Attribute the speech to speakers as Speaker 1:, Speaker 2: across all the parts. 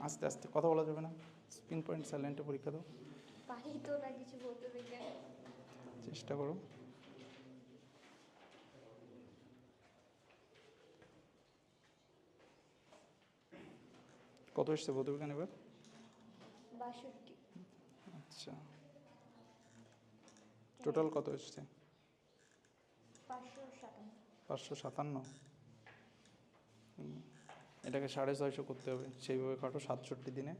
Speaker 1: আস্তে আস্তে কথা বলা যাবে না, স্পিন পয়েন্ট সাইলেন্টে পরীক্ষা দাও।
Speaker 2: পারি তো না কিছু বলতে দেখে।
Speaker 1: চেষ্টা করো। কত এসছে ভৌতবিজ্ঞান এবার?
Speaker 2: 62।
Speaker 1: আচ্ছা, টোটাল কত এসছে? 557। এটাকে 650 করতে হবে, সেইভাবে কাটো। 67 দিনে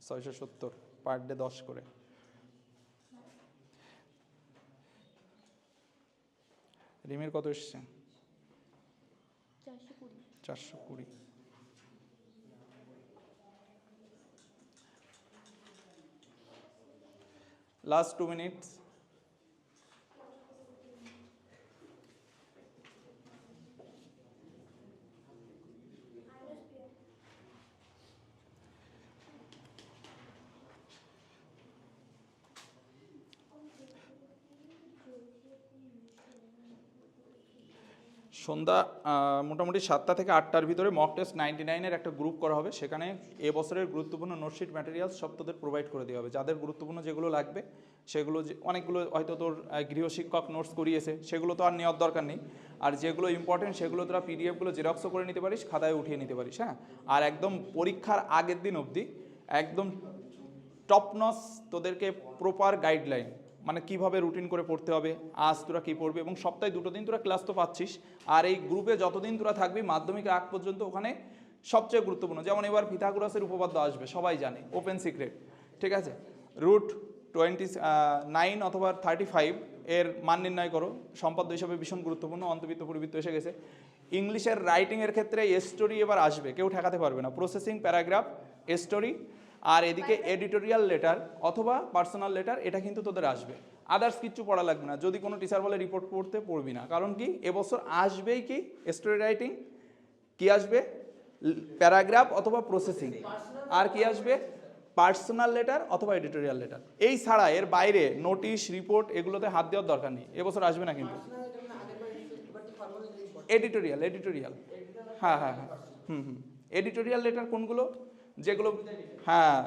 Speaker 1: 670, পার ডে 10 করে। রিমের কত এসছে? 420। Last 2 minutes. সন্ধ্যা মোটামুটি 7টা থেকে 8টার ভিতরে মক টেস্ট 99-এর একটা গ্রুপ করা হবে। সেখানে এবছরের গুরুত্বপূর্ণ নোটশিট ম্যাটেরিয়ালস সব তোদের প্রোভাইড করে দেওয়া হবে। যাদের গুরুত্বপূর্ণ যেগুলো লাগবে সেগুলো, যে অনেকগুলো হয়তো তোর গৃহশিক্ষক নোটস করিয়েছে, সেগুলো তো আর নেওয়ার দরকার নেই। আর যেগুলো ইম্পর্টেন্ট সেগুলো তোরা পিডিএফগুলো জেরক্সও করে নিতে পারিস, খাতায় উঠিয়ে নিতে পারিস। হ্যাঁ, আর একদম পরীক্ষার আগের দিন অবধি একদম টপ নচ তোদেরকে প্রপার গাইডলাইন, মানে কিভাবে রুটিন করে পড়তে হবে, আজ তোরা কী পড়বি, এবং সপ্তাহে 2 দিন তোরা ক্লাস তো পাচ্ছিস। আর এই গ্রুপে যতদিন তোরা থাকবি মাধ্যমিকের আগ পর্যন্ত, ওখানে সবচেয়ে গুরুত্বপূর্ণ, যেমন এবার পিথাগোরাসের উপপাদ্য আসবে, সবাই জানে, ওপেন সিক্রেট, ঠিক আছে। রুট 29 অথবা 35 এর মান নির্ণয় করো, সম্পাদ্য হিসাবে ভীষণ গুরুত্বপূর্ণ। অন্তর্বৃত্ত পরিবৃত্ত এসে গেছে। ইংলিশের রাইটিংয়ের ক্ষেত্রে স্টোরি এবার আসবে, কেউ ঠেকাতে পারবে না। প্রসেসিং, প্যারাগ্রাফ, স্টোরি, আর এদিকে এডিটোরিয়াল লেটার অথবা পার্সোনাল লেটার, এটা কিন্তু তোদের আসবে। আদার্স কিচ্ছু পড়া লাগবে না। যদি কোনো টিচার বলে রিপোর্ট পড়তে, পড়বি না। কারণ কি, এবছর আসবেই কি স্টোরি রাইটিং, কি আসবে প্যারাগ্রাফ অথবা প্রসেসিং, আর কি আসবে পার্সোনাল লেটার অথবা এডিটোরিয়াল লেটার। এই ছাড়া এর বাইরে নোটিশ, রিপোর্ট এগুলোতে হাত দেওয়ার দরকার নেই, এবছর আসবে না কিন্তু। এডিটোরিয়াল, হ্যাঁ হ্যাঁ হ্যাঁ, এডিটোরিয়াল লেটার কোনগুলো, যেগুলো হ্যাঁ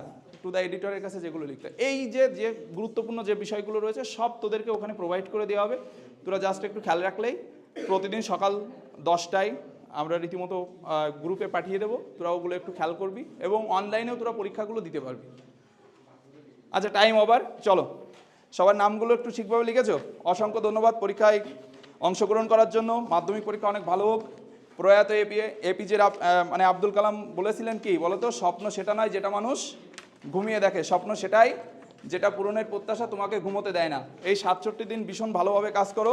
Speaker 1: টু দ্য এডিটরের কাছে যেগুলো লিখতে, এই যে যে গুরুত্বপূর্ণ যে বিষয়গুলো রয়েছে সব তোদেরকে ওখানে প্রোভাইড করে দেওয়া হবে। তোরা জাস্ট একটু খেয়াল রাখলেই, প্রতিদিন সকাল 10টায় আমরা রীতিমতো গ্রুপে পাঠিয়ে দেবো, তোরা ওগুলো একটু খেয়াল করবি, এবং অনলাইনেও তোরা পরীক্ষাগুলো দিতে পারবি। আচ্ছা, টাইম ওভার, চলো। সবার নামগুলো একটু ঠিকভাবে লিখেছো? অসংখ্য ধন্যবাদ পরীক্ষায় অংশগ্রহণ করার জন্য। মাধ্যমিক পরীক্ষা অনেক ভালো হোক। প্রয়াত এপিজে মানে আব্দুল কালাম বলেছিলেন কি বলতো, স্বপ্ন সেটা নয় যেটা মানুষ ঘুমিয়ে দেখে, স্বপ্ন সেটাই যেটা পূরণের প্রত্যাশা তোমাকে ঘুমোতে দেয় না। এই 67 দিন ভীষণ ভালোভাবে কাজ করো,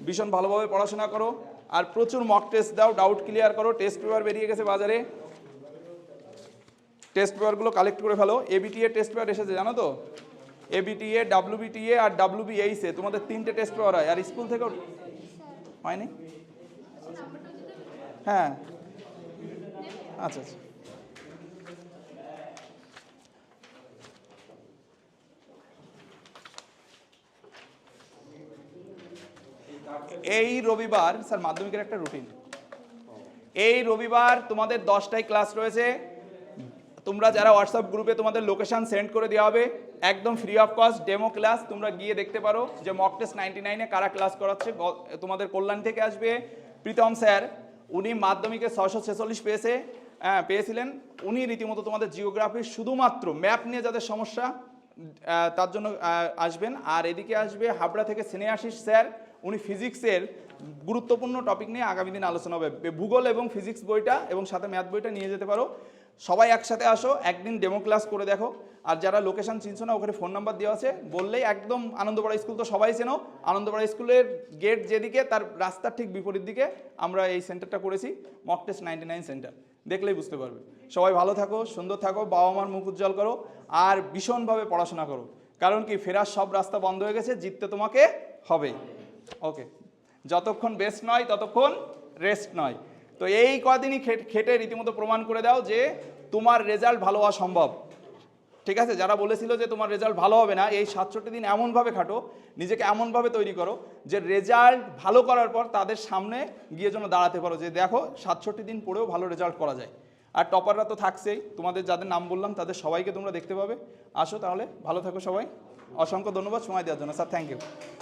Speaker 1: ভীষণ ভালোভাবে পড়াশোনা করো, আর প্রচুর মক টেস্ট দাও, ডাউট ক্লিয়ার করো। টেস্ট পেপার বেরিয়ে গেছে বাজারে, টেস্ট পেপারগুলো কালেক্ট করে ফেলো। এবিটিএ টেস্ট পেপার এসেছে জানো তো, এবিটিএ, ডাব্লিউবিটিএ আর ডাব্লিউবিএইচে তোমাদের 3টে টেস্ট পেপার হয়। আর স্কুল থেকেও হয়নি? হ্যাঁ, আচ্ছা আচ্ছা। এই রবিবার স্যার মাধ্যমিকের একটা রুটিন, এই রবিবার তোমাদের 10টায় ক্লাস রয়েছে। তোমরা যারা হোয়াটসঅ্যাপ গ্রুপে তোমাদের লোকেশন সেন্ড করে দেওয়া হবে, একদম free of cost demo class, তোমরা গিয়ে দেখতে পারো যে মক টেস্ট 99-এ কারা ক্লাস করাচ্ছে। তোমাদের কল্যাণ থেকে আসবে প্রীতম স্যার, উনি মাধ্যমিকে 646 পেয়েছিলেন। উনি রীতিমতো তোমাদের জিওগ্রাফির শুধুমাত্র ম্যাপ নিয়ে যাদের সমস্যা তার জন্য আসবেন। আর এদিকে আসবে হাবড়া থেকে স্নেহাশিস স্যার, উনি ফিজিক্সের গুরুত্বপূর্ণ টপিক নিয়ে আগামী দিন আলোচনা হবে। ভূগোল এবং ফিজিক্স বইটা এবং সাথে ম্যাথ বইটা নিয়ে যেতে পারো। সবাই একসাথে আসো, একদিন ডেমো ক্লাস করে দেখো। আর যারা লোকেশন চিনছো না, ওখানে ফোন নাম্বার দেওয়া আছে, বললেই একদম, আনন্দপাড়া স্কুল তো সবাই চেনো, আনন্দপাড়া স্কুলের গেট যেদিকে তার রাস্তার ঠিক বিপরীত দিকে আমরা এই সেন্টারটা করেছি, মক টেস্ট 99 সেন্টার, দেখলেই বুঝতে পারবে। সবাই ভালো থাকো, সুন্দর থাকো, বাবা মার মুখ উজ্জ্বল করো, আর ভীষণভাবে পড়াশোনা করো। কারণ কি, ফেরার সব রাস্তা বন্ধ হয়ে গেছে, জিততে তোমাকে হবে। ওকে, যতক্ষণ বেস্ট নয় ততক্ষণ রেস্ট নয়। তো এই কদিনই খেটে রীতিমতো প্রমাণ করে দাও যে তোমার রেজাল্ট ভালো হওয়া সম্ভব। ঠিক আছে, যারা বলেছিল যে তোমার রেজাল্ট ভালো হবে না, এই 67 দিন এমনভাবে খাটো, নিজেকে এমনভাবে তৈরি করো যে রেজাল্ট ভালো করার পর তাদের সামনে গিয়ে যেন দাঁড়াতে পারো যে দেখো 67 দিন পরেও ভালো রেজাল্ট করা যায়। আর টপাররা তো থাকছেই, তোমাদের যাদের নাম বললাম তাদের সবাইকে তোমরা দেখতে পাবে। আসো তাহলে, ভালো থাকো সবাই, অসংখ্য ধন্যবাদ সময় দেওয়ার জন্য স্যার, থ্যাংক ইউ।